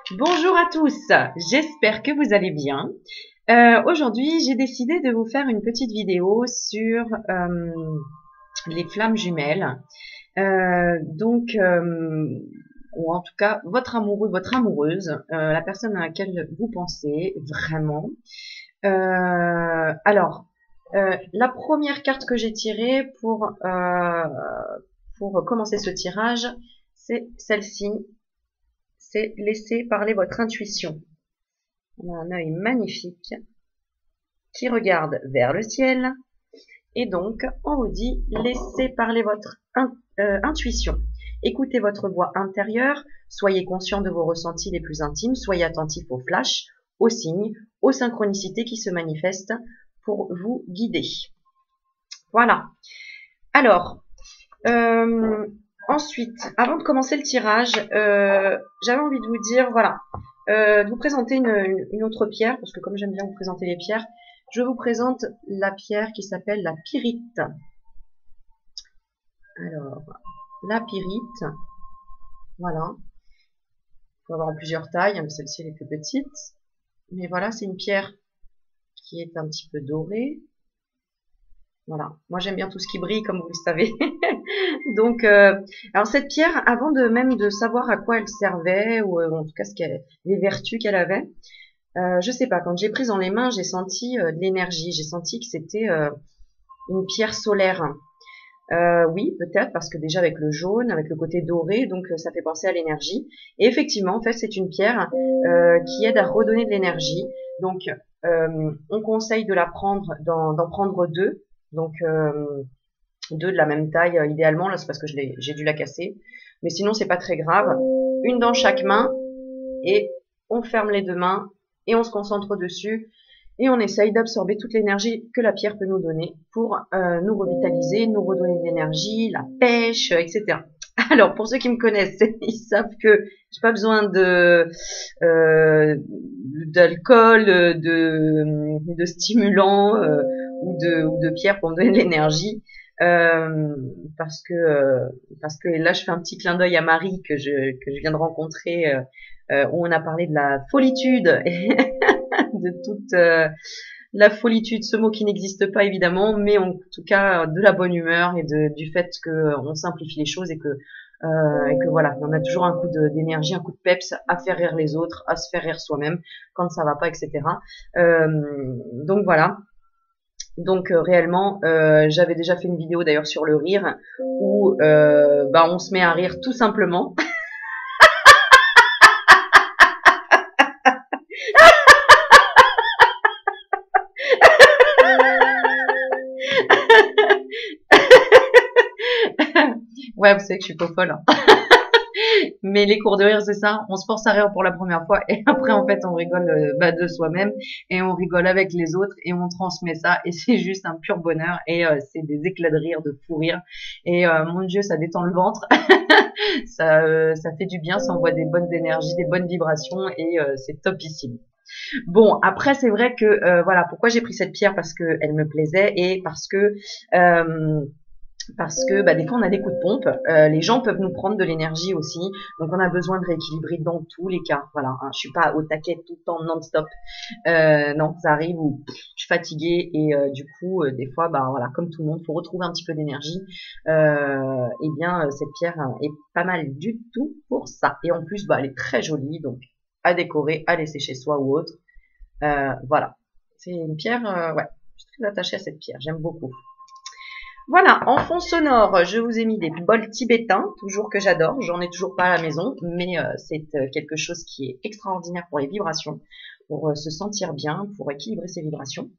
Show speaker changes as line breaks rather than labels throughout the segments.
Bonjour à tous, j'espère que vous allez bien. Aujourd'hui, j'ai décidé de vous faire une petite vidéo sur les flammes jumelles. Ou en tout cas, votre amoureux, votre amoureuse, la personne à laquelle vous pensez vraiment. La première carte que j'ai tirée pour commencer ce tirage, c'est celle-ci. C'est laisser parler votre intuition. On a un œil magnifique qui regarde vers le ciel. Et donc, on vous dit, laissez parler votre intuition. Écoutez votre voix intérieure, soyez conscient de vos ressentis les plus intimes, soyez attentif aux flashs, aux signes, aux synchronicités qui se manifestent pour vous guider. Voilà. Alors, ensuite, avant de commencer le tirage, j'avais envie de vous dire, voilà, de vous présenter une autre pierre, parce que comme j'aime bien vous présenter les pierres, je vous présente la pierre qui s'appelle la pyrite. Alors, la pyrite, voilà. Il faut avoir en plusieurs tailles, hein, mais celle-ci est plus petite. Mais voilà, c'est une pierre qui est un petit peu dorée. Voilà, moi j'aime bien tout ce qui brille, comme vous le savez. Donc, alors cette pierre, avant de même de savoir à quoi elle servait, ou en tout cas les vertus qu'elle avait, je sais pas, quand j'ai prise dans les mains, j'ai senti de l'énergie, j'ai senti que c'était une pierre solaire. Oui, peut-être, parce que déjà avec le jaune, avec le côté doré, donc ça fait penser à l'énergie. Et effectivement, en fait, c'est une pierre qui aide à redonner de l'énergie. Donc, on conseille de la prendre, d'en prendre deux. Donc, deux de la même taille, idéalement, là c'est parce que j'ai dû la casser. Mais sinon, c'est pas très grave. Une dans chaque main, et on ferme les deux mains, et on se concentre dessus. Et on essaye d'absorber toute l'énergie que la pierre peut nous donner pour nous revitaliser, nous redonner de l'énergie, la pêche, etc. Alors, pour ceux qui me connaissent, ils savent que j'ai pas besoin d'alcool, de stimulants ou de pierre pour me donner de l'énergie. Parce que là, je fais un petit clin d'œil à Marie que je viens de rencontrer, où on a parlé de la folitude. De toute la folitude, ce mot qui n'existe pas évidemment, mais en tout cas de la bonne humeur et du fait que on simplifie les choses et que voilà, on a toujours un coup d'énergie, un coup de peps à faire rire les autres, à se faire rire soi-même quand ça va pas, etc. Donc voilà. Donc réellement, j'avais déjà fait une vidéo d'ailleurs sur le rire où on se met à rire tout simplement. Ouais, vous savez que je suis pas folle. Hein. Mais les cours de rire, c'est ça. On se force à rire pour la première fois et après, en fait, on rigole de soi-même et on rigole avec les autres et on transmet ça et c'est juste un pur bonheur et c'est des éclats de rire, de fou rire et mon Dieu, ça détend le ventre. Ça fait du bien, ça envoie des bonnes énergies, des bonnes vibrations et c'est topissime. Bon, après, c'est vrai que voilà, pourquoi j'ai pris cette pierre parce que elle me plaisait et parce que des fois on a des coups de pompe, les gens peuvent nous prendre de l'énergie aussi, donc on a besoin de rééquilibrer dans tous les cas. Voilà, hein, je suis pas au taquet tout le temps non-stop. Non, ça arrive où je suis fatiguée et du coup des fois voilà, comme tout le monde, faut retrouver un petit peu d'énergie. Et bien cette pierre est pas mal du tout pour ça. Et en plus elle est très jolie, donc à décorer, à laisser chez soi ou autre. Voilà, c'est une pierre. Ouais, je suis très attachée à cette pierre, j'aime beaucoup. Voilà, en fond sonore, je vous ai mis des bols tibétains, toujours que j'adore. J'en ai toujours pas à la maison, mais c'est quelque chose qui est extraordinaire pour les vibrations, pour se sentir bien, pour équilibrer ses vibrations.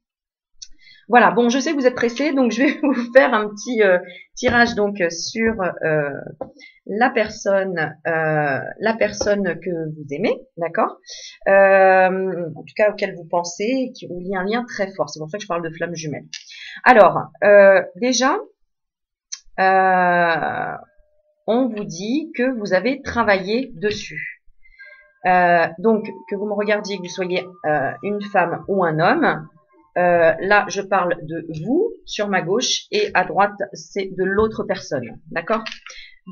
Voilà, bon, je sais que vous êtes pressés, donc je vais vous faire un petit tirage donc sur la personne que vous aimez, d'accord, en tout cas auquel vous pensez, qui vous lie un lien très fort. C'est pour ça que je parle de flammes jumelles. Alors, déjà, on vous dit que vous avez travaillé dessus. Donc, que vous me regardiez, que vous soyez une femme ou un homme, là, je parle de vous sur ma gauche et à droite, c'est de l'autre personne, d'accord?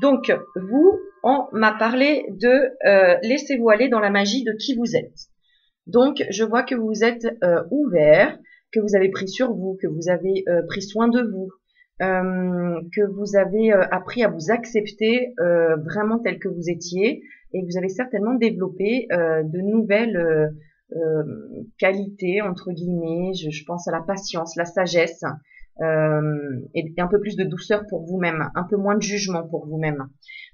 Donc, vous, on m'a parlé de laissez-vous aller dans la magie de qui vous êtes. Donc, je vois que vous êtes ouvert, que vous avez pris sur vous, que vous avez pris soin de vous, que vous avez appris à vous accepter vraiment tel que vous étiez, et vous avez certainement développé de nouvelles qualités, entre guillemets. Je pense à la patience, la sagesse, et un peu plus de douceur pour vous-même, un peu moins de jugement pour vous-même.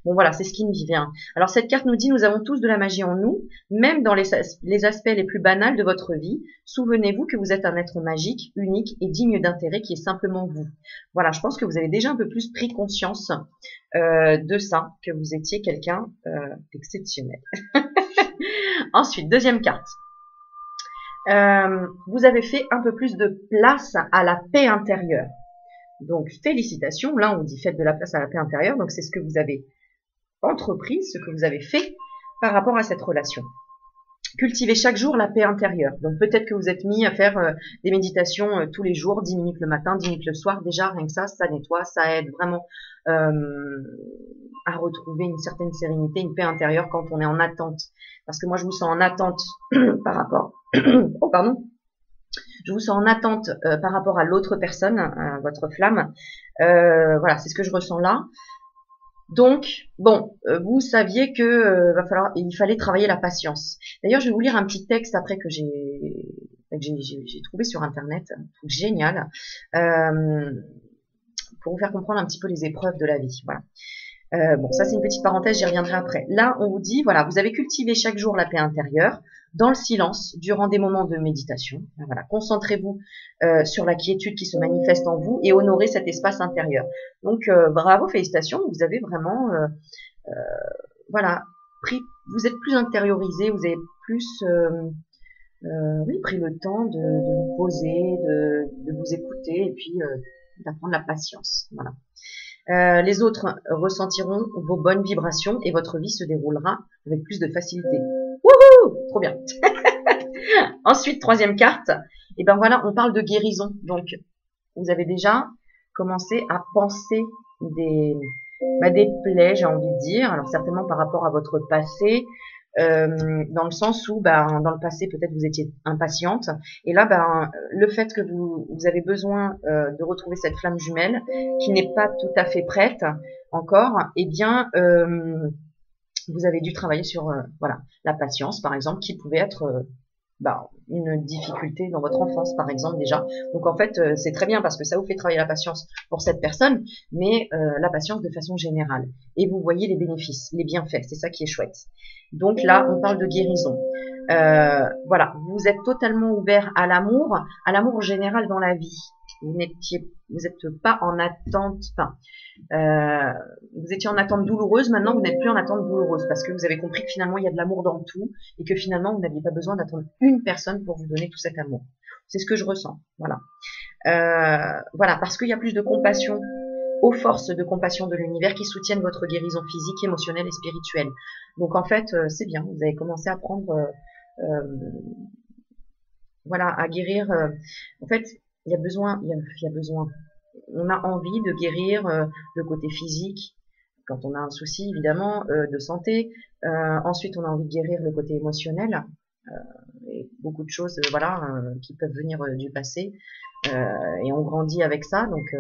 Bon voilà, c'est ce qui me vient. Alors cette carte nous dit, nous avons tous de la magie en nous, même dans les aspects les plus banals de votre vie. Souvenez-vous que vous êtes un être magique, unique et digne d'intérêt qui est simplement vous. Voilà, je pense que vous avez déjà un peu plus pris conscience de ça, que vous étiez quelqu'un d'exceptionnel. Ensuite, deuxième carte. Vous avez fait un peu plus de place à la paix intérieure. Donc, félicitations. Là, on dit faites de la place à la paix intérieure. Donc, c'est ce que vous avez entrepris, ce que vous avez fait par rapport à cette relation. Cultivez chaque jour la paix intérieure. Donc, peut-être que vous êtes mis à faire des méditations tous les jours, 10 minutes le matin, 10 minutes le soir. Déjà, rien que ça nettoie, ça aide vraiment à retrouver une certaine sérénité, une paix intérieure quand on est en attente. Parce que moi, je vous sens en attente par rapport... oh, pardon. Je vous sens en attente par rapport à l'autre personne, votre flamme. Voilà, c'est ce que je ressens là. Donc, bon, vous saviez que il fallait travailler la patience. D'ailleurs, je vais vous lire un petit texte après que j'ai trouvé sur Internet, un truc génial, pour vous faire comprendre un petit peu les épreuves de la vie. Voilà. Bon, ça c'est une petite parenthèse, j'y reviendrai après. Là, on vous dit, voilà, vous avez cultivé chaque jour la paix intérieure, dans le silence, durant des moments de méditation. Voilà, concentrez-vous sur la quiétude qui se manifeste en vous et honorez cet espace intérieur. Donc, bravo, félicitations, vous avez vraiment, voilà, vous êtes plus intériorisé, vous avez plus, oui, pris le temps de vous poser, de vous écouter et puis d'apprendre la patience. Voilà. Les autres ressentiront vos bonnes vibrations et votre vie se déroulera avec plus de facilité. Wouhou! Trop bien. Ensuite, troisième carte. Et ben voilà, on parle de guérison. Donc, vous avez déjà commencé à penser des plaies, j'ai envie de dire. Alors, certainement par rapport à votre passé, dans le sens où, dans le passé, peut-être vous étiez impatiente. Et là, le fait que vous avez besoin de retrouver cette flamme jumelle, qui n'est pas tout à fait prête encore, eh bien, vous avez dû travailler sur voilà, la patience, par exemple, qui pouvait être une difficulté dans votre enfance, par exemple, déjà. Donc, en fait, c'est très bien parce que ça vous fait travailler la patience pour cette personne, mais la patience de façon générale. Et vous voyez les bénéfices, les bienfaits, c'est ça qui est chouette. Donc là, on parle de guérison. Voilà, vous êtes totalement ouvert à l'amour général dans la vie. Vous n'êtes pas en attente, vous étiez en attente douloureuse, maintenant vous n'êtes plus en attente douloureuse parce que vous avez compris que finalement il y a de l'amour dans tout et que finalement vous n'aviez pas besoin d'attendre une personne pour vous donner tout cet amour. C'est ce que je ressens, voilà. Voilà, parce qu'il y a plus de compassion, aux forces de compassion de l'univers qui soutiennent votre guérison physique, émotionnelle et spirituelle. Donc en fait, c'est bien, vous avez commencé à prendre, voilà, à guérir. En fait, il y a besoin, on a envie de guérir le côté physique, quand on a un souci évidemment de santé. Ensuite, on a envie de guérir le côté émotionnel, et beaucoup de choses, voilà, qui peuvent venir du passé. Et on grandit avec ça, donc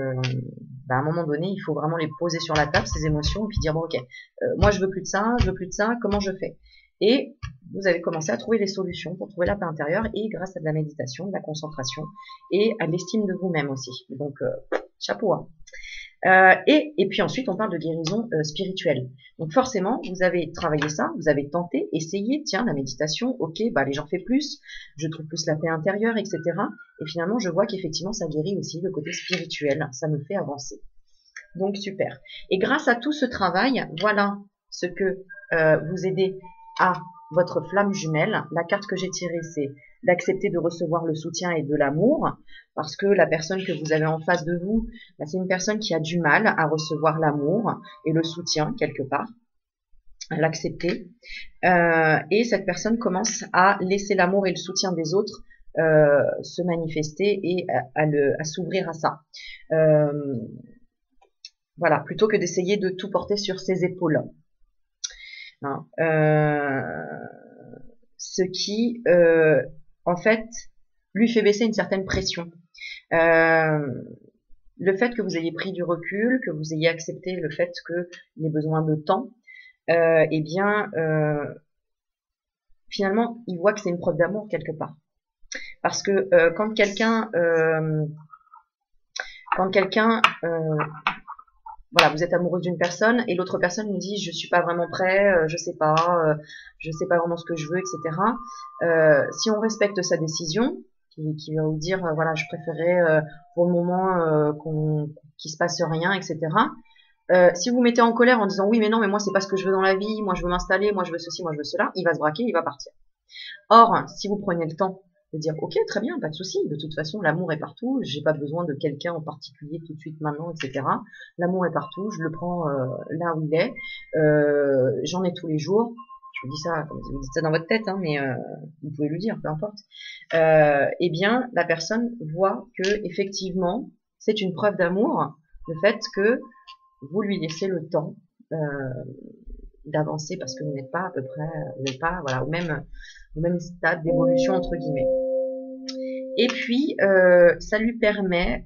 à un moment donné, il faut vraiment les poser sur la table, ces émotions, et puis dire bon ok, moi je veux plus de ça, comment je fais? Et vous avez commencé à trouver les solutions pour trouver la paix intérieure, et grâce à de la méditation, de la concentration, et à l'estime de vous-même aussi. Donc chapeau, hein. Et puis ensuite, on parle de guérison spirituelle. Donc forcément, vous avez travaillé ça, vous avez tenté, essayé, tiens, la méditation, ok, allez, j'en fais plus, je trouve plus la paix intérieure, etc. Et finalement, je vois qu'effectivement, ça guérit aussi le côté spirituel, ça me fait avancer. Donc super. Et grâce à tout ce travail, voilà ce que vous aidez à votre flamme jumelle. La carte que j'ai tirée, c'est d'accepter de recevoir le soutien et de l'amour, parce que la personne que vous avez en face de vous, c'est une personne qui a du mal à recevoir l'amour et le soutien quelque part, à l'accepter. Et cette personne commence à laisser l'amour et le soutien des autres se manifester et à s'ouvrir à ça. Voilà, plutôt que d'essayer de tout porter sur ses épaules. Hein, ce qui, en fait, lui fait baisser une certaine pression. Le fait que vous ayez pris du recul, que vous ayez accepté le fait qu'il ait besoin de temps, eh bien, finalement, il voit que c'est une preuve d'amour quelque part. Parce que quand quelqu'un, voilà, vous êtes amoureuse d'une personne et l'autre personne nous dit je suis pas vraiment prêt, je sais pas vraiment ce que je veux, etc. Si on respecte sa décision, qui va vous dire voilà, je préférais pour le moment qu'il se passe rien, etc. Si vous mettez en colère en disant oui mais non mais moi c'est pas ce que je veux dans la vie, moi je veux m'installer, moi je veux ceci, moi je veux cela, il va se braquer, il va partir. Or, si vous prenez le temps de dire ok très bien, pas de souci, de toute façon l'amour est partout, j'ai pas besoin de quelqu'un en particulier tout de suite maintenant, etc. L'amour est partout, je le prends là où il est, j'en ai tous les jours. Je vous dis ça, comme vous dites ça dans votre tête, hein, mais vous pouvez lui dire, peu importe. Eh bien, la personne voit que effectivement, c'est une preuve d'amour, le fait que vous lui laissez le temps d'avancer parce que vous n'êtes pas à peu près, vous n'êtes pas voilà au même stade d'évolution entre guillemets. Et puis ça lui permet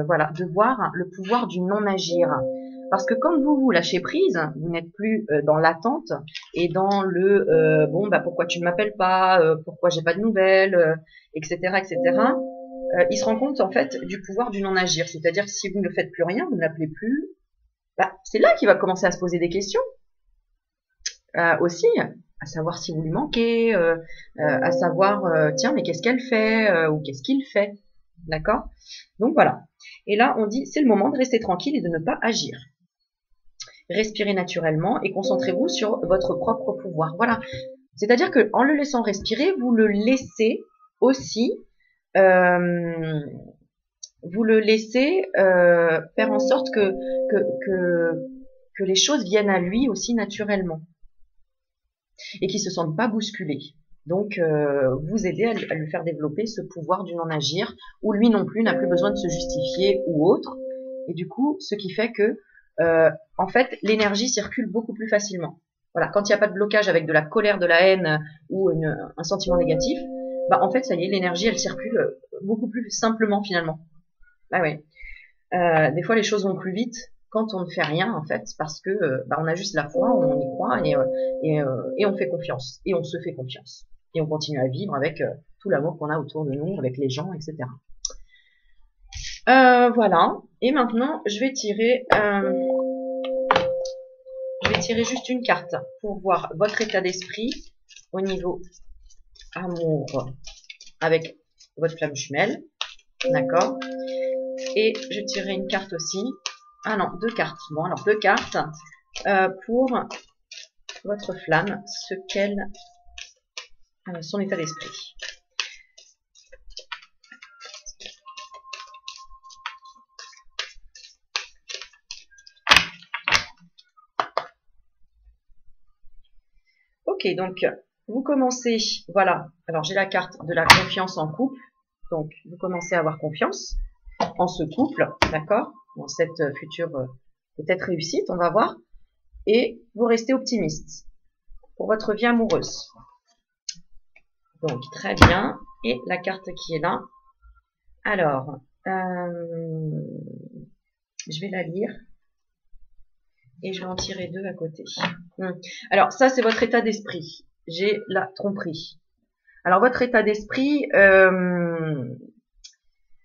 voilà de voir le pouvoir du non-agir. Parce que quand vous lâchez prise, vous n'êtes plus dans l'attente et dans le bon bah pourquoi tu ne m'appelles pas, pourquoi j'ai pas de nouvelles, etc. etc. Il se rend compte en fait du pouvoir du non-agir. C'est-à-dire que si vous ne faites plus rien, vous ne l'appelez plus, bah, c'est là qu'il va commencer à se poser des questions. Aussi, à savoir si vous lui manquez, à savoir tiens mais qu'est-ce qu'elle fait ou qu'est-ce qu'il fait, d'accord? Donc voilà. Et là on dit c'est le moment de rester tranquille et de ne pas agir. Respirez naturellement et concentrez-vous sur votre propre pouvoir. Voilà. C'est-à-dire que en le laissant respirer, vous le laissez aussi faire en sorte que les choses viennent à lui aussi naturellement et qu'il se sente pas bousculé. Donc, vous aider à lui faire développer ce pouvoir du non-agir, où lui non plus n'a plus besoin de se justifier ou autre. Et du coup, ce qui fait que, en fait, l'énergie circule beaucoup plus facilement. Voilà, quand il n'y a pas de blocage avec de la colère, de la haine ou un sentiment négatif, bah en fait, ça y est, l'énergie, elle circule beaucoup plus simplement finalement. Bah ouais. Des fois, les choses vont plus vite quand on ne fait rien en fait, parce que on a juste la foi, on y croit et on fait confiance et on se fait confiance et on continue à vivre avec tout l'amour qu'on a autour de nous, avec les gens, etc. Voilà. Et maintenant, je vais tirer juste une carte pour voir votre état d'esprit au niveau amour avec votre flamme jumelle, d'accord. Et je tirerai une carte aussi. Ah non, deux cartes. Bon, alors deux cartes pour votre flamme, son état d'esprit. Ok, donc vous commencez, voilà. Alors j'ai la carte de la confiance en couple. Donc vous commencez à avoir confiance en ce couple, d'accord, dans cette future peut-être réussite, on va voir. Et vous restez optimiste pour votre vie amoureuse. Donc, très bien. Et la carte qui est là. Alors, je vais la lire. Et je vais en tirer deux à côté. Alors, ça, c'est votre état d'esprit. J'ai la tromperie. Alors, votre état d'esprit...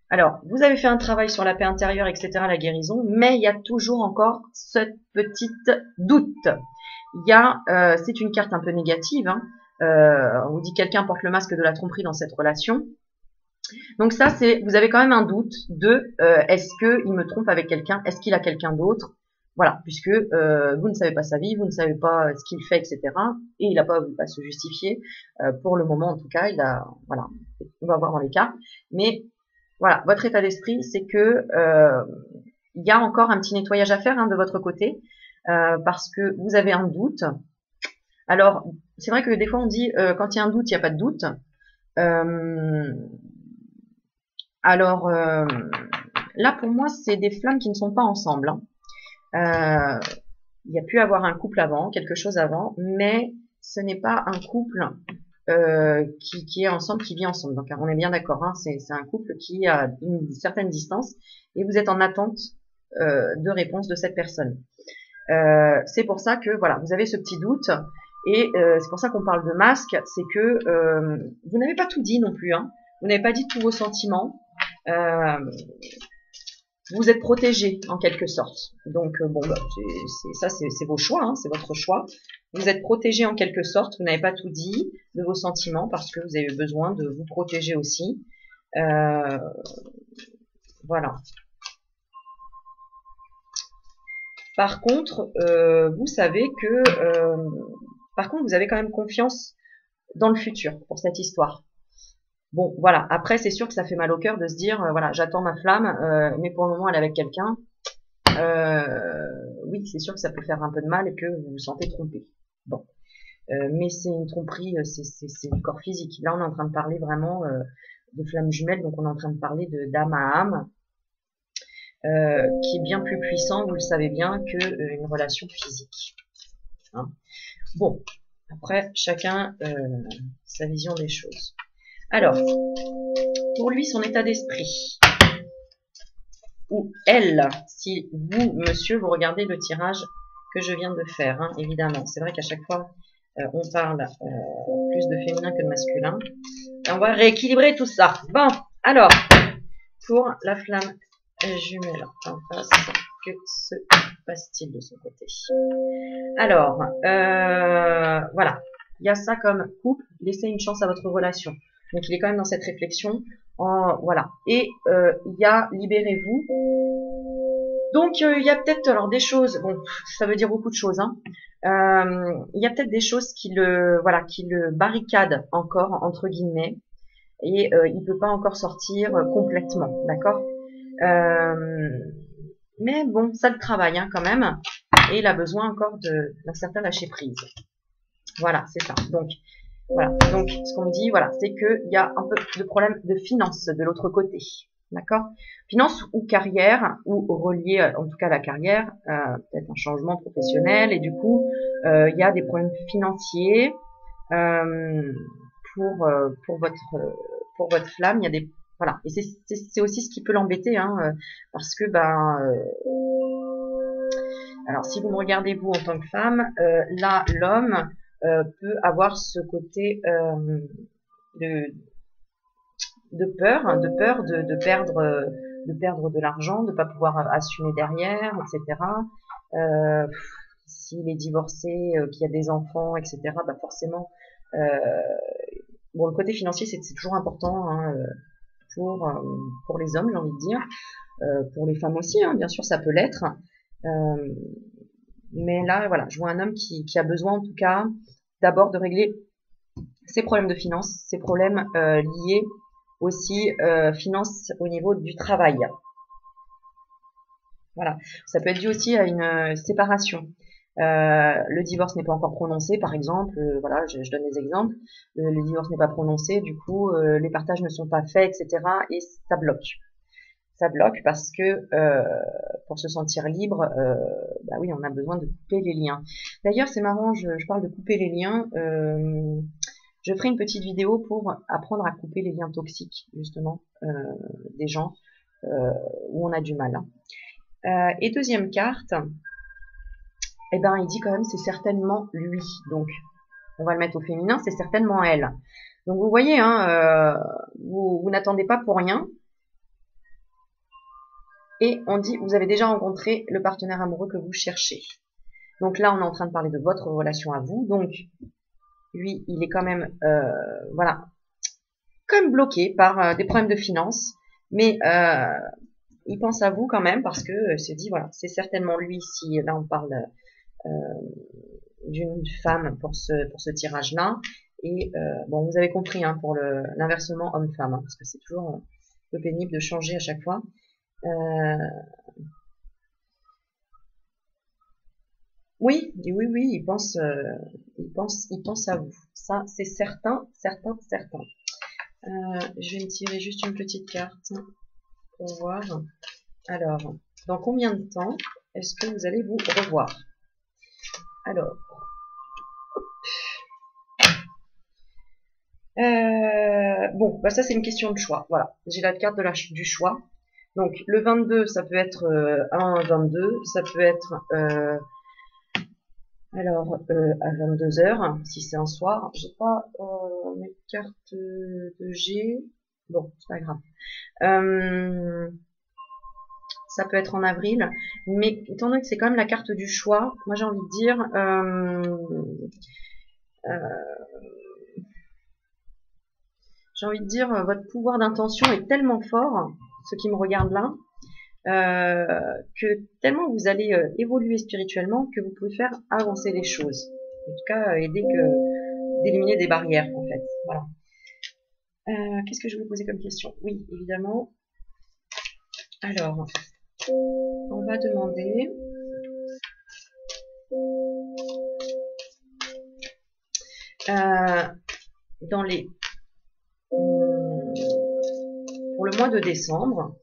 alors, vous avez fait un travail sur la paix intérieure, etc., la guérison, mais il y a toujours encore cette petite doute. Il y a, c'est une carte un peu négative, hein. On vous dit quelqu'un porte le masque de la tromperie dans cette relation. Donc ça, c'est, vous avez quand même un doute de est-ce qu'il me trompe avec quelqu'un, est-ce qu'il a quelqu'un d'autre, voilà, puisque vous ne savez pas sa vie, vous ne savez pas ce qu'il fait, etc. Et il n'a pas à se justifier pour le moment, en tout cas, il a, voilà, on va voir dans les cas, mais voilà, votre état d'esprit, c'est que il y a encore un petit nettoyage à faire hein, de votre côté, parce que vous avez un doute. Alors, c'est vrai que des fois on dit quand il y a un doute, il n'y a pas de doute. Alors là, pour moi, c'est des flammes qui ne sont pas ensemble. Hein. Il y a pu avoir un couple avant, quelque chose avant, mais ce n'est pas un couple qui est ensemble, qui vit ensemble. Donc on est bien d'accord, hein, c'est un couple qui a une certaine distance et vous êtes en attente de réponse de cette personne. C'est pour ça que voilà, vous avez ce petit doute et c'est pour ça qu'on parle de masque, c'est que vous n'avez pas tout dit non plus, hein. Vous n'avez pas dit tous vos sentiments. Vous êtes protégé en quelque sorte. Donc bon, bah, c'est vos choix, hein, c'est votre choix. Vous êtes protégé en quelque sorte. Vous n'avez pas tout dit de vos sentiments parce que vous avez besoin de vous protéger aussi. Voilà. Par contre, vous savez que, par contre, vous avez quand même confiance dans le futur pour cette histoire. Bon, voilà. Après, c'est sûr que ça fait mal au cœur de se dire, voilà, j'attends ma flamme, mais pour le moment, elle est avec quelqu'un. Oui, c'est sûr que ça peut faire un peu de mal et que vous vous sentez trompé. Bon, mais c'est une tromperie, c'est du corps physique. Là, on est en train de parler vraiment de flamme jumelle, donc on est en train de parler de d'âme à âme, qui est bien plus puissant, vous le savez bien, que une relation physique. Hein. Bon, après, chacun sa vision des choses. Alors, pour lui, son état d'esprit, ou elle, si vous, monsieur, vous regardez le tirage que je viens de faire, hein, évidemment. C'est vrai qu'à chaque fois, on parle plus de féminin que de masculin. Et on va rééquilibrer tout ça. Bon, alors, pour la flamme jumelle en face, que se passe-t-il de son côté? Alors, voilà. Il y a ça comme couple, laissez une chance à votre relation. Donc, il est quand même dans cette réflexion. Voilà. Et il y a libérez-vous. Donc, il y a peut-être alors des choses. Bon, ça veut dire beaucoup de choses. Hein. Il y a peut-être des choses qui le barricadent encore entre guillemets. Et il peut pas encore sortir complètement, d'accord. Mais bon, ça le travaille hein, quand même. Et il a besoin encore d'un certain lâcher prise. Voilà, c'est ça. Donc, voilà. Donc, ce qu'on me dit, voilà, c'est qu'il y a un peu de problème de finance de l'autre côté. D'accord? Finance ou carrière, ou relié en tout cas à la carrière, peut-être un changement professionnel, et du coup, il y a des problèmes financiers pour votre flamme. Il y a des voilà, et c'est aussi ce qui peut l'embêter, hein, parce que alors si vous me regardez vous en tant que femme, là l'homme peut avoir ce côté de peur de perdre de l'argent, de pas pouvoir assumer derrière, etc. S'il est divorcé, qu'il y a des enfants, etc. Bah forcément, bon le côté financier c'est toujours important hein, pour les hommes, j'ai envie de dire, pour les femmes aussi, hein, bien sûr ça peut l'être. Mais là, voilà, je vois un homme qui a besoin en tout cas d'abord de régler ses problèmes de finances, ses problèmes liés aussi finances au niveau du travail. Voilà, ça peut être dû aussi à une séparation. Le divorce n'est pas encore prononcé, par exemple. Voilà, je donne des exemples. Le divorce n'est pas prononcé, du coup, les partages ne sont pas faits, etc. Et ça bloque. Ça bloque parce que pour se sentir libre, bah oui, on a besoin de couper les liens. D'ailleurs, c'est marrant, je parle de couper les liens. Je ferai une petite vidéo pour apprendre à couper les liens toxiques, justement, des gens où on a du mal. Et deuxième carte, eh ben, il dit quand même c'est certainement lui. Donc, on va le mettre au féminin, c'est certainement elle. Donc, vous voyez, hein, vous n'attendez pas pour rien. Et on dit, vous avez déjà rencontré le partenaire amoureux que vous cherchez. Donc là, on est en train de parler de votre relation à vous. Donc, lui, il est quand même, voilà, comme bloqué par des problèmes de finances. Mais il pense à vous quand même parce que se dit, voilà, c'est certainement lui. Si là, on parle d'une femme pour ce tirage-là. Et bon, vous avez compris hein, pour l'inversement homme-femme, hein, parce que c'est toujours un peu pénible de changer à chaque fois. Oui, il pense à vous. Ça, c'est certain. Je vais me tirer juste une petite carte pour voir. Alors, dans combien de temps est-ce que vous allez vous revoir? Alors, bon, bah ça c'est une question de choix. Voilà, j'ai la carte du choix. Donc le 22, ça peut être 1-22, ça peut être à 22h, si c'est un soir. J'ai pas mes cartes de G. Bon, c'est pas grave. Ça peut être en avril, mais étant donné que c'est quand même la carte du choix, moi j'ai envie de dire votre pouvoir d'intention est tellement fort, ce qui me regarde là, que tellement vous allez évoluer spirituellement que vous pouvez faire avancer les choses. En tout cas, aider d'éliminer des barrières, en fait. Voilà. Qu'est-ce que je vais vous poser comme question? Oui, évidemment. Alors, on va demander... dans les... pour le mois de décembre,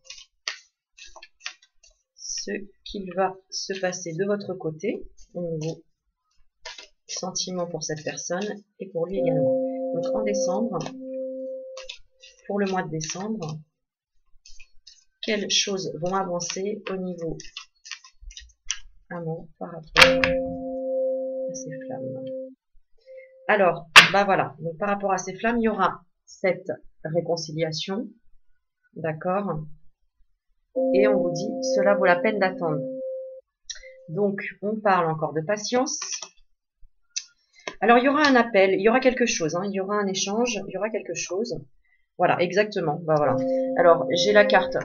ce qu'il va se passer de votre côté au niveau sentiment pour cette personne et pour lui également. Donc en décembre, pour le mois de décembre, quelles choses vont avancer au niveau amour par rapport à ces flammes? Alors, bah voilà, donc par rapport à ces flammes, il y aura cette réconciliation, d'accord? Et on vous dit, cela vaut la peine d'attendre. Donc, on parle encore de patience. Alors, il y aura un appel, il y aura quelque chose, hein, il y aura un échange, il y aura quelque chose. Voilà, exactement. Bah voilà. Alors, j'ai la carte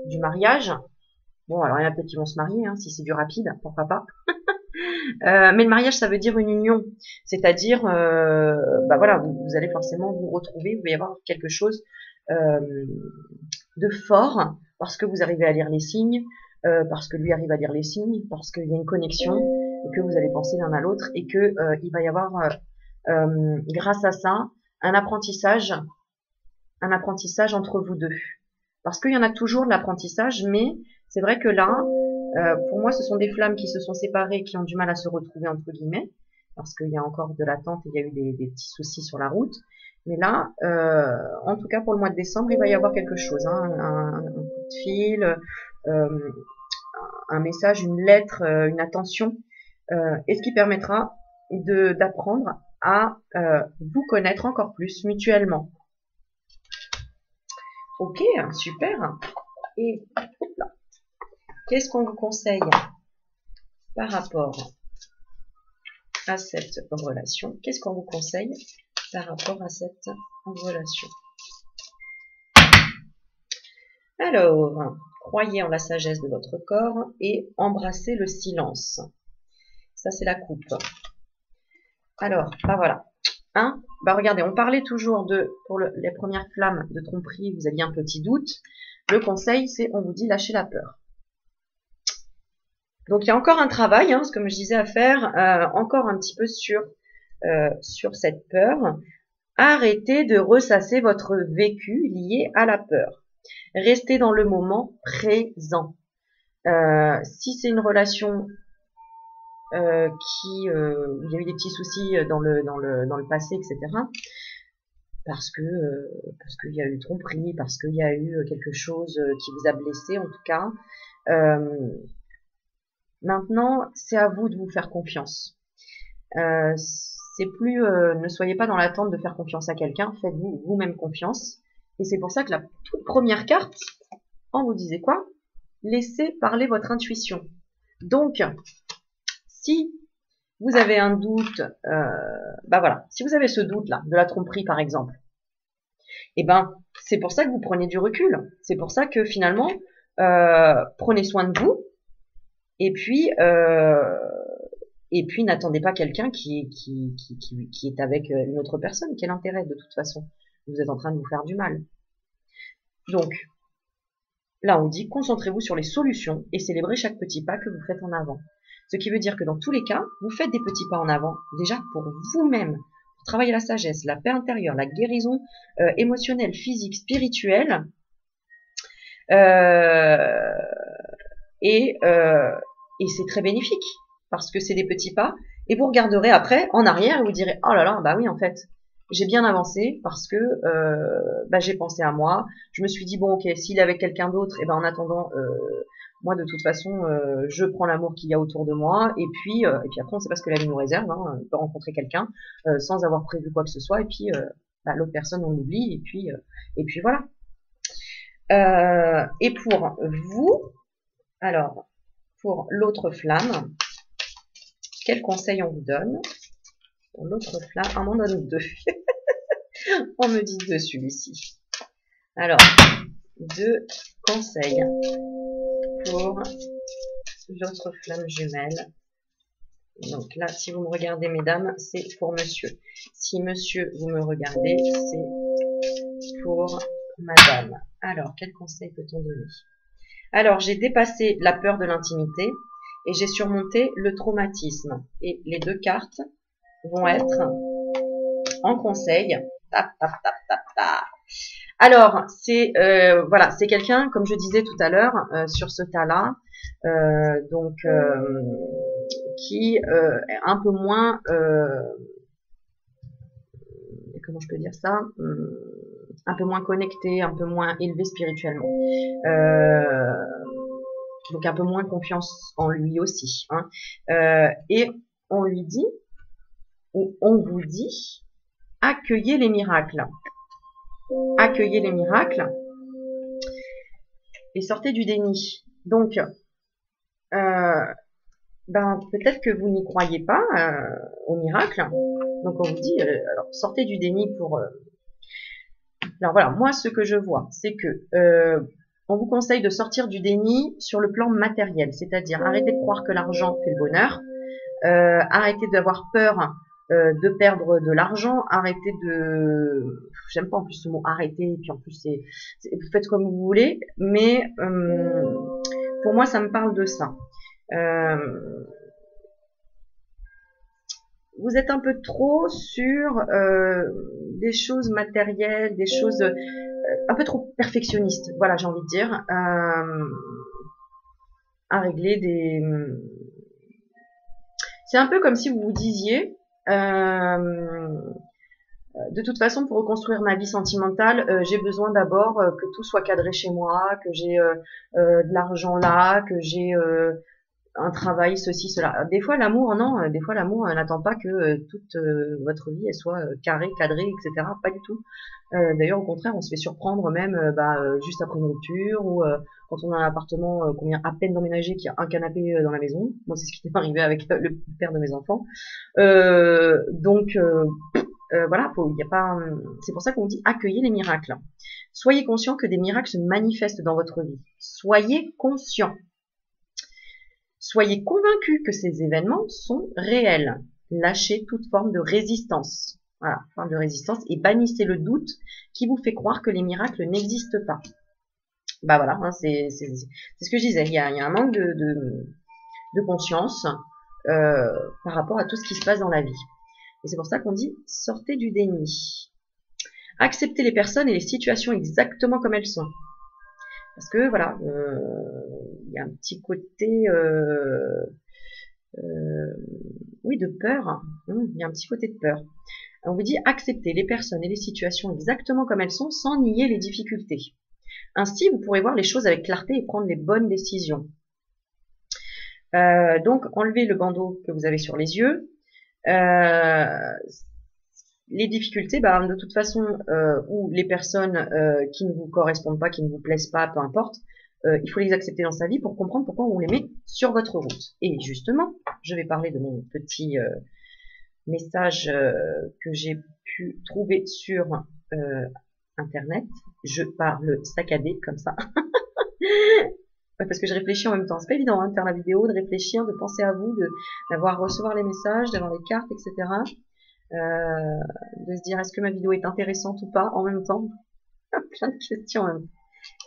du mariage. Bon, alors il y en a peut-être qui vont se marier, hein, si c'est du rapide, pourquoi pas. Mais le mariage, ça veut dire une union. C'est-à-dire, bah voilà, vous allez forcément vous retrouver, il va y avoir quelque chose de fort, parce que vous arrivez à lire les signes, parce que lui arrive à lire les signes, parce qu'il y a une connexion, et que vous allez penser l'un à l'autre, et que il va y avoir, grâce à ça, un apprentissage entre vous deux. Parce qu'il y en a toujours de l'apprentissage, mais c'est vrai que là, pour moi, ce sont des flammes qui se sont séparées, qui ont du mal à se retrouver, entre guillemets, parce qu'il y a encore de l'attente et il y a eu des petits soucis sur la route. Mais là, en tout cas pour le mois de décembre, il va y avoir quelque chose, hein, un coup de fil, un message, une lettre, une attention, et ce qui permettra d'apprendre à vous connaître encore plus mutuellement. Ok, super. Et qu'est-ce qu'on vous conseille par rapport à cette relation? Qu'est-ce qu'on vous conseille par rapport à cette relation? Alors, croyez en la sagesse de votre corps et embrassez le silence. Ça, c'est la coupe. Alors, bah voilà. Hein, bah regardez, on parlait toujours pour les premières flammes de tromperie, vous aviez un petit doute. Le conseil, c'est, on vous dit, lâchez la peur. Donc, il y a encore un travail, hein, comme je disais, à faire, encore un petit peu sur cette peur. Arrêtez de ressasser votre vécu lié à la peur. Restez dans le moment présent. Si c'est une relation où il y a eu des petits soucis dans le passé, etc., parce qu'il y a eu tromperie, parce qu'il y a eu quelque chose qui vous a blessé, en tout cas. Maintenant, c'est à vous de vous faire confiance. C'est plus, ne soyez pas dans l'attente de faire confiance à quelqu'un, faites-vous vous-même confiance. Et c'est pour ça que la toute première carte, on vous disait quoi? Laissez parler votre intuition. Donc, si vous avez un doute, bah voilà, si vous avez ce doute-là, de la tromperie par exemple, et ben c'est pour ça que vous prenez du recul. C'est pour ça que finalement, prenez soin de vous, et puis n'attendez pas quelqu'un qui est avec une autre personne. Quel intérêt de toute façon? Vous êtes en train de vous faire du mal. Donc, là on dit concentrez-vous sur les solutions et célébrez chaque petit pas que vous faites en avant. Ce qui veut dire que dans tous les cas, vous faites des petits pas en avant, déjà pour vous-même, pour travailler la sagesse, la paix intérieure, la guérison émotionnelle, physique, spirituelle, et Et c'est très bénéfique, parce que c'est des petits pas, et vous regarderez après, en arrière, et vous direz, oh là là, bah oui, en fait, j'ai bien avancé, parce que bah, j'ai pensé à moi, je me suis dit, bon, ok, s'il est avec quelqu'un d'autre, et ben en attendant, moi, de toute façon, je prends l'amour qu'il y a autour de moi, et puis après, on sait pas ce que la vie nous réserve, hein, on peut rencontrer quelqu'un sans avoir prévu quoi que ce soit, et puis bah, l'autre personne, on l'oublie, et puis voilà. Et pour vous, alors, pour l'autre flamme, quel conseil on vous donne? Pour l'autre flamme, on m'en donne deux. On me dit deux celui-ci. Alors, deux conseils pour l'autre flamme jumelle. Donc là, si vous me regardez, mesdames, c'est pour monsieur. Si monsieur, vous me regardez, c'est pour madame. Alors, quel conseil peut-on donner? Alors, j'ai dépassé la peur de l'intimité et j'ai surmonté le traumatisme. Et les deux cartes vont être en conseil. Tap, tap, tap, tap, tap. Alors, c'est voilà, c'est quelqu'un, comme je disais tout à l'heure, sur ce tas-là, qui est un peu moins, comment je peux dire ça, un peu moins connecté, un peu moins élevé spirituellement. Donc un peu moins confiance en lui aussi. Hein. Et on lui dit, ou on vous dit, accueillez les miracles. Accueillez les miracles et sortez du déni. Donc, ben, peut-être que vous n'y croyez pas au miracle. Donc on vous dit, alors sortez du déni pour... Alors voilà, moi ce que je vois, c'est que on vous conseille de sortir du déni sur le plan matériel, c'est-à-dire arrêtez de croire que l'argent fait le bonheur, arrêtez d'avoir peur de perdre de l'argent, arrêtez de... J'aime pas en plus ce mot arrêter, et puis en plus vous faites comme vous voulez, mais pour moi ça me parle de ça. Vous êtes un peu trop sur des choses matérielles, des choses un peu trop perfectionnistes, voilà, j'ai envie de dire, à régler des... C'est un peu comme si vous vous disiez, de toute façon, pour reconstruire ma vie sentimentale, j'ai besoin d'abord que tout soit cadré chez moi, que j'ai de l'argent là, que j'ai un travail, ceci, cela. Des fois, l'amour, non, des fois, l'amour n'attend pas que toute votre vie elle soit carrée, cadrée, etc. Pas du tout. D'ailleurs, au contraire, on se fait surprendre même juste après une rupture ou quand on a un appartement qu'on vient à peine d'emménager, qu'il y a un canapé dans la maison. Moi, c'est ce qui m'est arrivé avec le père de mes enfants. Voilà, y a pas. C'est pour ça qu'on dit accueillez les miracles. Soyez conscient que des miracles se manifestent dans votre vie. Soyez conscient. Soyez convaincus que ces événements sont réels. Lâchez toute forme de résistance. Voilà, forme de résistance et bannissez le doute qui vous fait croire que les miracles n'existent pas. Bah voilà, hein, c'est ce que je disais. Il y a un manque de conscience par rapport à tout ce qui se passe dans la vie. Et c'est pour ça qu'on dit sortez du déni. Acceptez les personnes et les situations exactement comme elles sont. Parce que voilà, il y a un petit côté, oui, de peur. Il y a un petit côté de peur. On vous dit accepter les personnes et les situations exactement comme elles sont sans nier les difficultés. Ainsi, vous pourrez voir les choses avec clarté et prendre les bonnes décisions. Donc, enlevez le bandeau que vous avez sur les yeux. Les difficultés, de toute façon, ou les personnes qui ne vous correspondent pas, qui ne vous plaisent pas, peu importe, il faut les accepter dans sa vie pour comprendre pourquoi on les met sur votre route. Et justement, je vais parler de mon petit message que j'ai pu trouver sur Internet. Je parle saccadé comme ça. Parce que je réfléchis en même temps. C'est pas évident de faire la vidéo, de réfléchir, de penser à vous, d'avoir recevoir les messages, d'avoir les cartes, etc. De se dire est-ce que ma vidéo est intéressante ou pas en même temps. Plein de questions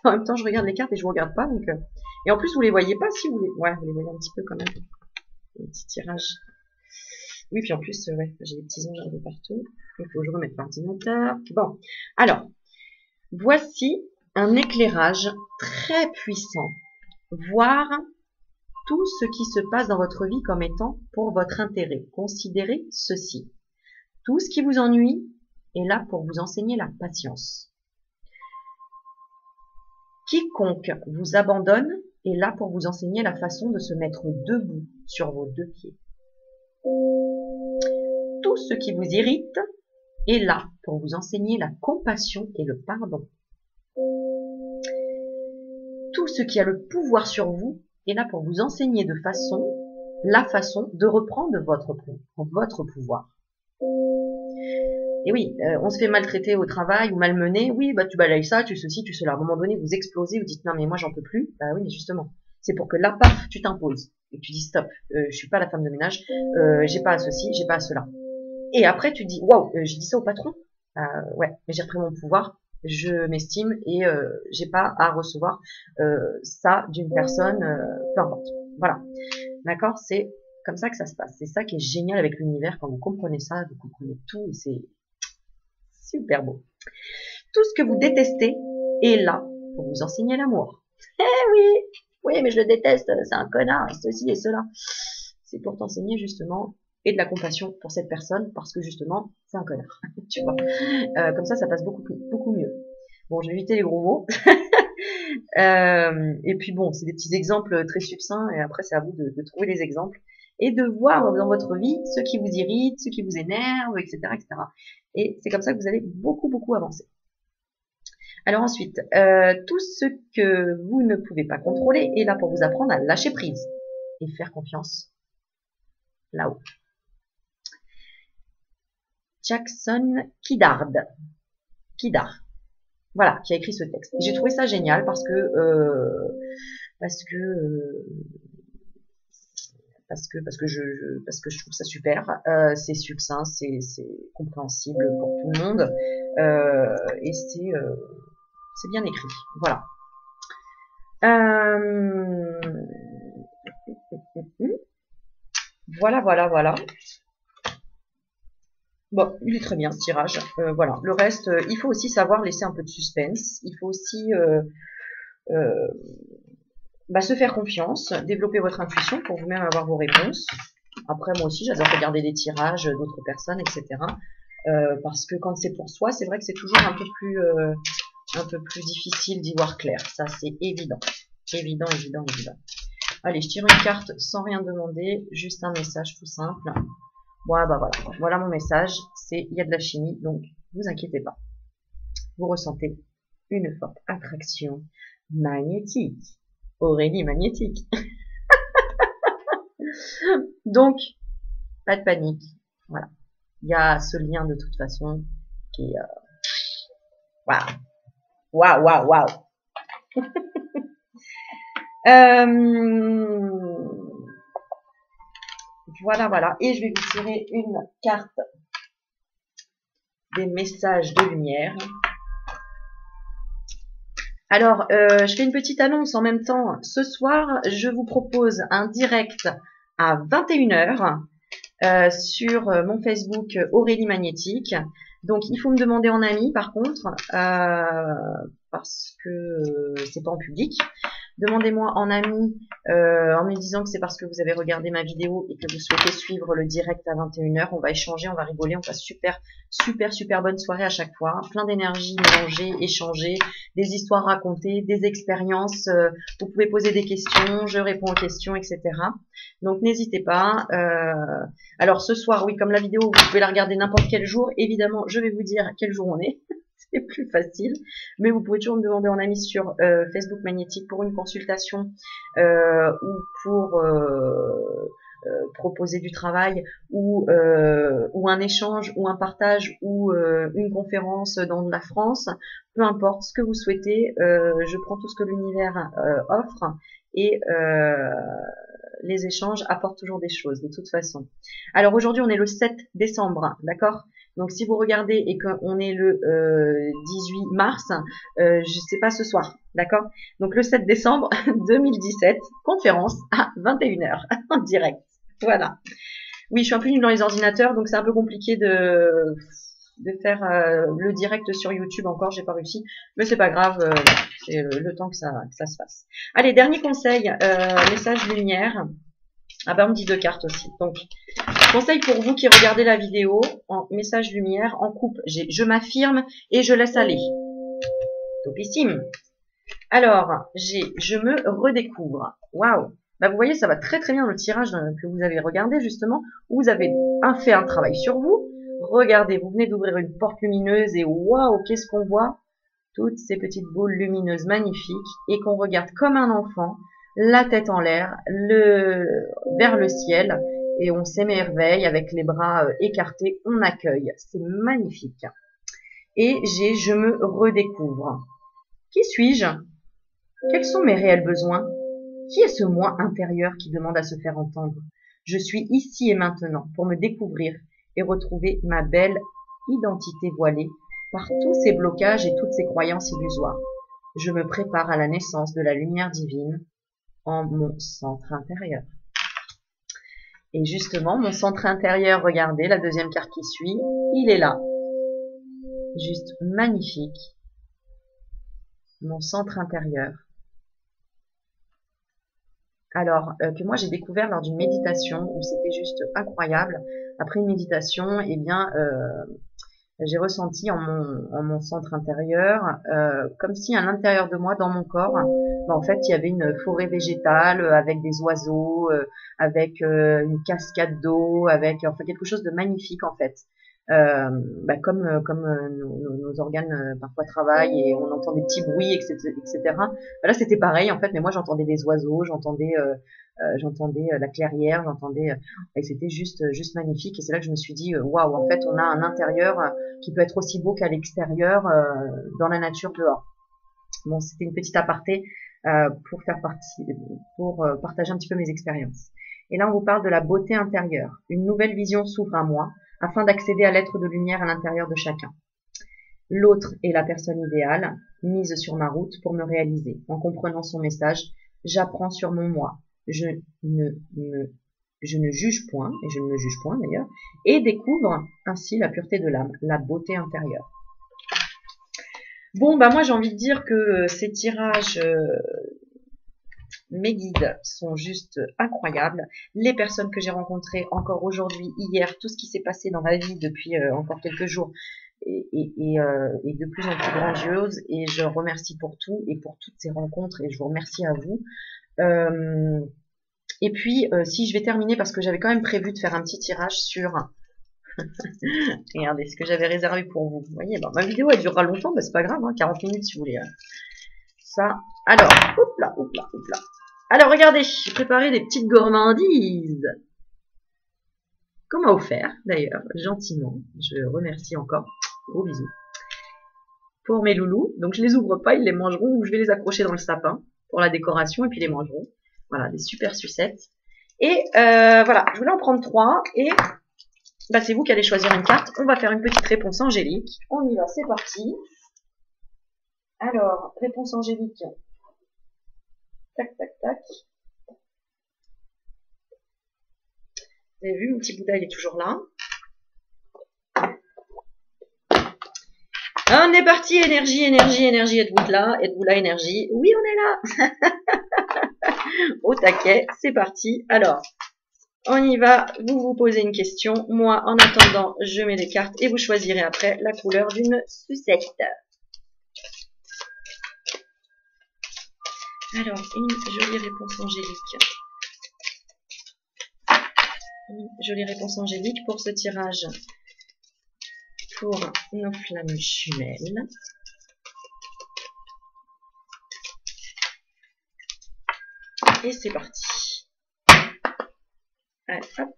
en même temps je regarde les cartes et je vous regarde pas donc et en plus vous les voyez pas si vous les vous les voyez un petit peu quand même, un petit tirage. Oui, puis en plus ouais, j'ai des petits anges un peu partout, il faut que je remette l'ordinateur. Bon, alors voici un éclairage très puissant, voire tout ce qui se passe dans votre vie comme étant pour votre intérêt. Considérez ceci. Tout ce qui vous ennuie est là pour vous enseigner la patience. Quiconque vous abandonne est là pour vous enseigner la façon de se mettre debout sur vos deux pieds. Tout ce qui vous irrite est là pour vous enseigner la compassion et le pardon. Tout ce qui a le pouvoir sur vous est là pour vous enseigner la façon de reprendre votre pouvoir. Et oui, on se fait maltraiter au travail ou malmener. Oui, bah tu balayes ça, tu ceci, tu cela. À un moment donné, vous explosez, vous dites non mais moi j'en peux plus. Bah oui, mais justement, c'est pour que là, paf, tu t'imposes et que tu dis stop. Je suis pas la femme de ménage. J'ai pas à ceci, j'ai pas à cela. Et après tu dis waouh, j'ai dit ça au patron. Ouais, mais j'ai repris mon pouvoir. Je m'estime et j'ai pas à recevoir ça d'une personne, peu importe. Voilà, d'accord, c'est comme ça que ça se passe. C'est ça qui est génial avec l'univers, quand vous comprenez ça, vous comprenez tout et c'est super beau. Tout ce que vous détestez est là pour vous enseigner l'amour. Eh oui, mais je le déteste, c'est un connard, ceci et cela. C'est pour t'enseigner justement et de la compassion pour cette personne parce que justement c'est un connard, tu vois. Comme ça passe beaucoup mieux. Bon, je vais éviter les gros mots. Et puis bon, c'est des petits exemples très succincts et après c'est à vous de trouver les exemples et de voir dans votre vie ce qui vous irrite, ce qui vous énerve, etc., etc. Et c'est comme ça que vous allez beaucoup avancer. Alors ensuite, tout ce que vous ne pouvez pas contrôler est là pour vous apprendre à lâcher prise et faire confiance là-haut. Jackson Kidard, voilà, qui a écrit ce texte. J'ai trouvé ça génial parce que je trouve ça super. C'est succinct, c'est compréhensible pour tout le monde et c'est bien écrit. Voilà. Voilà. Bon, il est très bien ce tirage. Voilà. Le reste, il faut aussi savoir laisser un peu de suspense. Il faut aussi se faire confiance, développer votre intuition pour vous-même avoir vos réponses. Après, moi aussi, j'adore regarder des tirages d'autres personnes, etc. Parce que quand c'est pour soi, c'est vrai que c'est toujours un peu plus difficile d'y voir clair. Ça, c'est évident. Évident. Allez, je tire une carte sans rien demander, juste un message tout simple. Bon, voilà mon message. Il y a de la chimie, donc vous inquiétez pas. Vous ressentez une forte attraction magnétique. Aurélie magnétique. Donc, pas de panique. Voilà. Il y a ce lien de toute façon qui est... Waouh. Voilà. Et je vais vous tirer une carte des messages de lumière. Alors, je fais une petite annonce en même temps. Ce soir, je vous propose un direct à 21h sur mon Facebook Aurélie Magnétique. Donc, il faut me demander en ami, par contre, parce que c'est pas en public. Demandez-moi en ami en me disant que c'est parce que vous avez regardé ma vidéo et que vous souhaitez suivre le direct à 21h. On va échanger, on va rigoler, on passe super bonne soirée à chaque fois. Plein d'énergie mélangée, échangée, des histoires racontées, des expériences. Vous pouvez poser des questions, je réponds aux questions, etc. Donc n'hésitez pas. Alors ce soir, oui, comme la vidéo, vous pouvez la regarder n'importe quel jour. Évidemment, je vais vous dire quel jour on est. C'est plus facile, mais vous pouvez toujours me demander en ami sur Facebook Magnétique pour une consultation ou pour proposer du travail ou un échange ou un partage ou une conférence dans la France, peu importe ce que vous souhaitez, je prends tout ce que l'univers offre et les échanges apportent toujours des choses de toute façon. Alors aujourd'hui on est le 7 décembre, d'accord ? Donc si vous regardez et qu'on est le 18 mars, je sais pas ce soir, d'accord? Donc le 7 décembre 2017, conférence à 21h en direct. Voilà. Oui, je suis un peu nulle dans les ordinateurs, donc c'est un peu compliqué de de faire le direct sur YouTube encore, j'ai pas réussi, mais c'est pas grave, c'est le temps que ça se fasse. Allez, dernier conseil, message lumière. Ah ben on me dit 2 cartes aussi. Donc, conseil pour vous qui regardez la vidéo, en message lumière, en coupe, je m'affirme et je laisse aller. Topissime. Alors, je me redécouvre. Waouh. Bah, vous voyez, ça va très très bien le tirage que vous avez regardé justement, où vous avez fait un travail sur vous. Regardez, vous venez d'ouvrir une porte lumineuse et waouh, qu'est-ce qu'on voit? Toutes ces petites boules lumineuses magnifiques et qu'on regarde comme un enfant, la tête en l'air, vers le ciel et on s'émerveille avec les bras écartés, on accueille. C'est magnifique. Et je me redécouvre. Qui suis-je? Quels sont mes réels besoins? Qui est ce moi intérieur qui demande à se faire entendre? Je suis ici et maintenant pour me découvrir et retrouver ma belle identité voilée par tous ces blocages et toutes ces croyances illusoires. Je me prépare à la naissance de la lumière divine en mon centre intérieur. Et justement, mon centre intérieur, regardez, la deuxième carte qui suit, il est là. Juste magnifique. Mon centre intérieur. Alors, que moi j'ai découvert lors d'une méditation où c'était juste incroyable. Après une méditation, eh bien, j'ai ressenti en mon centre intérieur, comme si à l'intérieur de moi, dans mon corps, en fait, il y avait une forêt végétale avec des oiseaux, avec une cascade d'eau, avec enfin quelque chose de magnifique en fait. Comme nos organes parfois travaillent et on entend des petits bruits, etc. Là, c'était pareil en fait, mais moi j'entendais des oiseaux, j'entendais la clairière, et c'était juste magnifique. Et c'est là que je me suis dit waouh, en fait, on a un intérieur qui peut être aussi beau qu'à l'extérieur, dans la nature dehors. Bon, c'était une petite aparté pour partager un petit peu mes expériences. Et là, on vous parle de la beauté intérieure. Une nouvelle vision s'ouvre à moi afin d'accéder à l'être de lumière à l'intérieur de chacun. L'autre est la personne idéale, mise sur ma route pour me réaliser. En comprenant son message, j'apprends sur mon moi. Je ne juge point, et je ne me juge point d'ailleurs, et découvre ainsi la pureté de l'âme, la beauté intérieure. Bon, bah moi j'ai envie de dire que ces tirages, mes guides sont juste incroyables. Les personnes que j'ai rencontrées encore aujourd'hui, hier, tout ce qui s'est passé dans ma vie depuis encore quelques jours est de plus en plus grandiose. Et je remercie pour tout et pour toutes ces rencontres et je vous remercie à vous. Et puis, si je vais terminer, parce que j'avais quand même prévu de faire un petit tirage sur... Regardez ce que j'avais réservé pour vous. Vous voyez, ma vidéo elle durera longtemps, mais c'est pas grave, 40 minutes si vous voulez. Ça, alors, hop là. Alors, regardez, j'ai préparé des petites gourmandises qu'on m'a offert, d'ailleurs, gentiment. Je remercie encore. Gros bisous. Pour mes loulous. Donc, je les ouvre pas, ils les mangeront ou je vais les accrocher dans le sapin pour la décoration et puis ils les mangeront. Voilà, des super sucettes. Et voilà, je voulais en prendre 3 et bah, c'est vous qui allez choisir une carte. On va faire une petite réponse angélique. On y va, c'est parti. Alors, réponse angélique. Tac, tac, tac. Vous avez vu, mon petit Bouddha, il est toujours là. On est parti, énergie, êtes-vous là, énergie? Oui, on est là. Au taquet, c'est parti. Alors, on y va, vous posez une question. Moi, en attendant, je mets des cartes et vous choisirez après la couleur d'une sucette. Alors, une jolie réponse angélique. Une jolie réponse angélique pour ce tirage. Pour nos flammes jumelles. Et c'est parti. Allez, hop.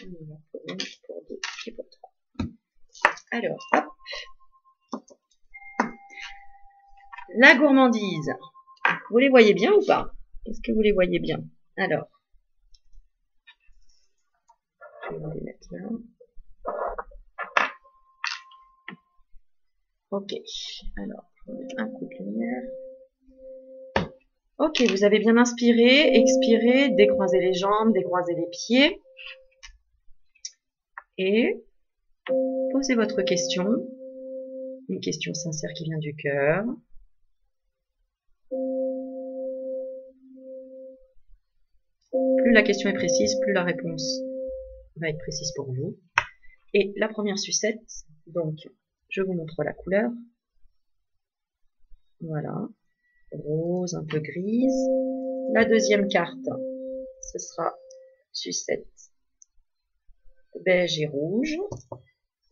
On y va pour 1, pour 2 et pour 3. Alors, hop. La gourmandise. Vous les voyez bien ou pas? Est-ce que vous les voyez bien? Alors, je vais les mettre là. Ok, alors, un coup de lumière. Ok, vous avez bien inspiré, expiré, décroisez les jambes, décroisez les pieds. Et Posez votre question, une question sincère qui vient du cœur. Plus la question est précise, plus la réponse va être précise pour vous. Et la première sucette, donc je vous montre la couleur. Voilà, rose, un peu grise. La deuxième carte, ce sera sucette beige et rouge.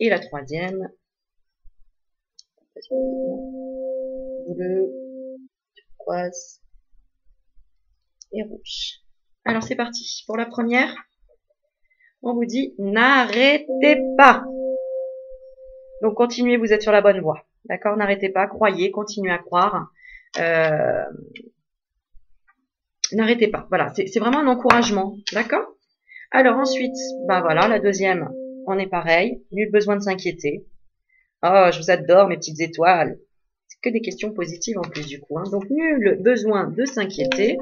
Et la troisième, bleu, turquoise et rouge. Alors c'est parti. Pour la première, on vous dit n'arrêtez pas. Donc continuez, vous êtes sur la bonne voie. D'accord? N'arrêtez pas, croyez, continuez à croire. N'arrêtez pas. Voilà, c'est vraiment un encouragement. D'accord? Alors ensuite, bah voilà, la deuxième, on est pareil. Nul besoin de s'inquiéter. Oh, je vous adore, mes petites étoiles. C'est que des questions positives en plus du coup. Hein. Donc nul besoin de s'inquiéter.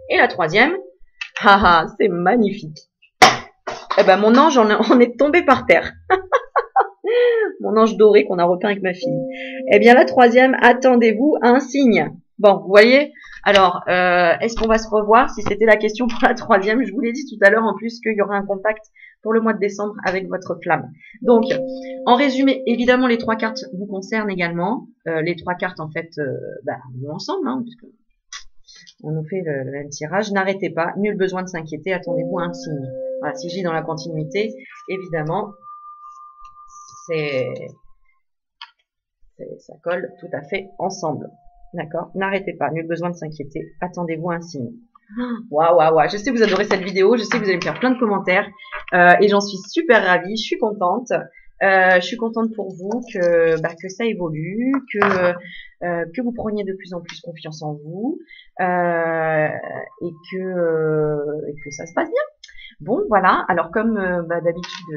Et la troisième, haha, c'est magnifique. Eh ben mon ange en est tombé par terre. Mon ange doré qu'on a repeint avec ma fille. Eh bien la troisième, attendez-vous à un signe. Bon, vous voyez. Alors, est-ce qu'on va se revoir? Si c'était la question pour la troisième, je vous l'ai dit tout à l'heure en plus qu'il y aura un contact pour le mois de décembre avec votre flamme. Donc, en résumé, évidemment, les trois cartes vous concernent également. Les trois cartes, en fait, vont ensemble, hein, puisque on nous fait le même tirage. N'arrêtez pas, nul besoin de s'inquiéter, attendez-vous à un signe. Voilà, si je lis dans la continuité, évidemment, ça colle tout à fait ensemble. D'accord? N'arrêtez pas, nul besoin de s'inquiéter, attendez-vous un signe. Waouh, waouh, waouh, je sais que vous adorez cette vidéo, je sais que vous allez me faire plein de commentaires et j'en suis super ravie, je suis contente. Je suis contente pour vous que ça évolue, que vous preniez de plus en plus confiance en vous et que ça se passe bien. Bon, voilà. Alors comme d'habitude,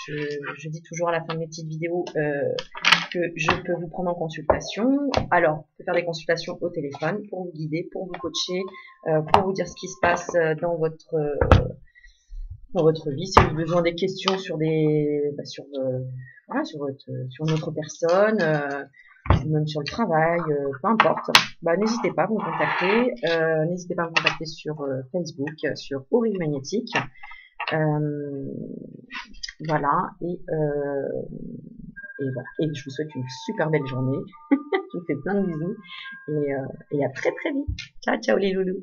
je dis toujours à la fin de mes petites vidéos que je peux vous prendre en consultation. Alors, je peux faire des consultations au téléphone pour vous guider, pour vous coacher, pour vous dire ce qui se passe dans votre vie. Si vous avez besoin des questions sur sur notre personne, ou même sur le travail, peu importe, n'hésitez pas à me contacter. N'hésitez pas à me contacter sur Facebook, sur Aurélie Magnétique. Voilà, et voilà. Et je vous souhaite une super belle journée. Je vous fais plein de bisous et à très très vite. Ciao, ciao les loulous.